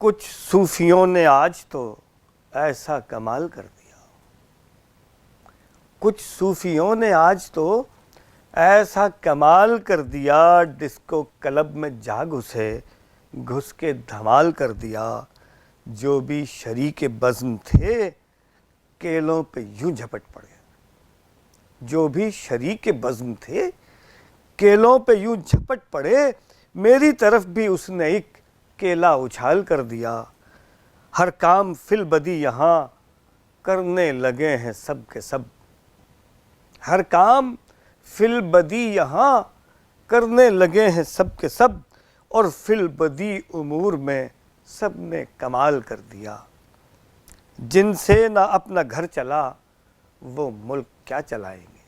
کچھ صوفیوں نے آج تو ایسا کمال کر دیا، کچھ صوفیوں نے آج تو ایسا کمال کر دیا، ڈسکو کلب میں جا گھس کے دھمال کر دیا۔ جو بھی شریک بزم تھے کیلوں پہ یوں جھپٹ پڑے، جو بھی شریک بزم تھے کیلوں پہ یوں جھپٹ پڑے، میری طرف بھی اس نے ایک کیلا اچھال کر دیا۔ ہر کام فی البدی یہاں کرنے لگے ہیں سب کے سب، ہر کام فی البدی یہاں کرنے لگے ہیں سب کے سب، اور فی البدی امور میں سب نے کمال کر دیا۔ جن سے نہ اپنا گھر چلا وہ ملک کیا چلائیں گے،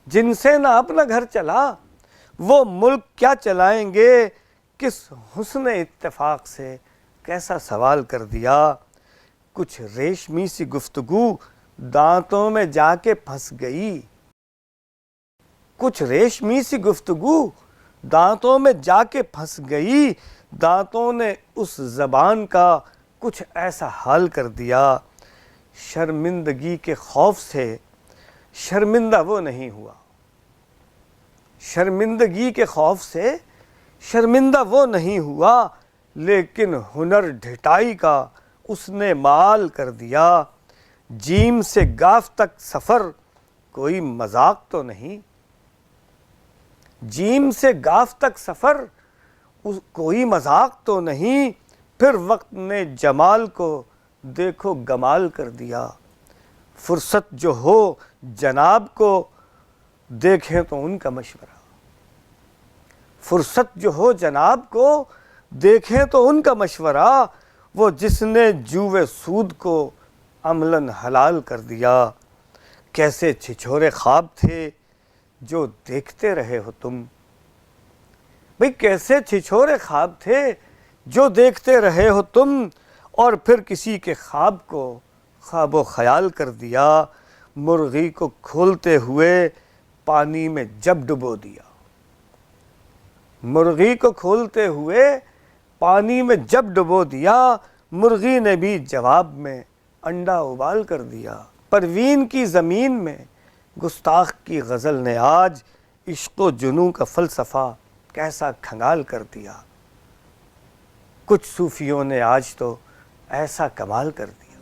جن سے نہ اپنا گھر چلا وہ ملک کیا چلائیں گے، کس حسن اتفاق سے کیسا سوال کر دیا۔ کچھ ریشمی سی گفتگو دانتوں میں جا کے پھنس گئی، کچھ ریشمی سی گفتگو دانتوں میں جا کے پھنس گئی، دانتوں نے اس زبان کا کچھ ایسا حال کر دیا۔ شرمندگی کے خوف سے شرمندہ وہ نہیں ہوا، شرمندگی کے خوف سے شرمندہ وہ نہیں ہوا، لیکن ہنر ڈھٹائی کا اس نے مال کر دیا۔ جیم سے گاف تک سفر کوئی مذاق تو نہیں، جیم سے گاف تک سفر کوئی مذاق تو نہیں، پھر وقت نے جمال کو دیکھو گمال کر دیا۔ فرصت جو ہو جناب کو دیکھیں تو ان کا مشورہ، فرصت جو ہو جناب کو دیکھیں تو ان کا مشورہ، وہ جس نے جوئے سود کو عملاً حلال کر دیا۔ کیسے چھچھورے خواب تھے جو دیکھتے رہے ہو تم، بھئی کیسے چھچھورے خواب تھے جو دیکھتے رہے ہو تم، اور پھر کسی کے خواب کو خواب و خیال کر دیا۔ مرغی کو کھولتے ہوئے پانی میں جب ڈبو دیا، مرغی کو کھولتے ہوئے پانی میں جب ڈبو دیا، مرغی نے بھی جواب میں انڈا ابال کر دیا۔ پروین کی زمین میں گستاخ کی غزل نے آج عشق و جنوں کا فلسفہ کیسا کھنگال کر دیا۔ کچھ صوفیوں نے آج تو ایسا کمال کر دیا۔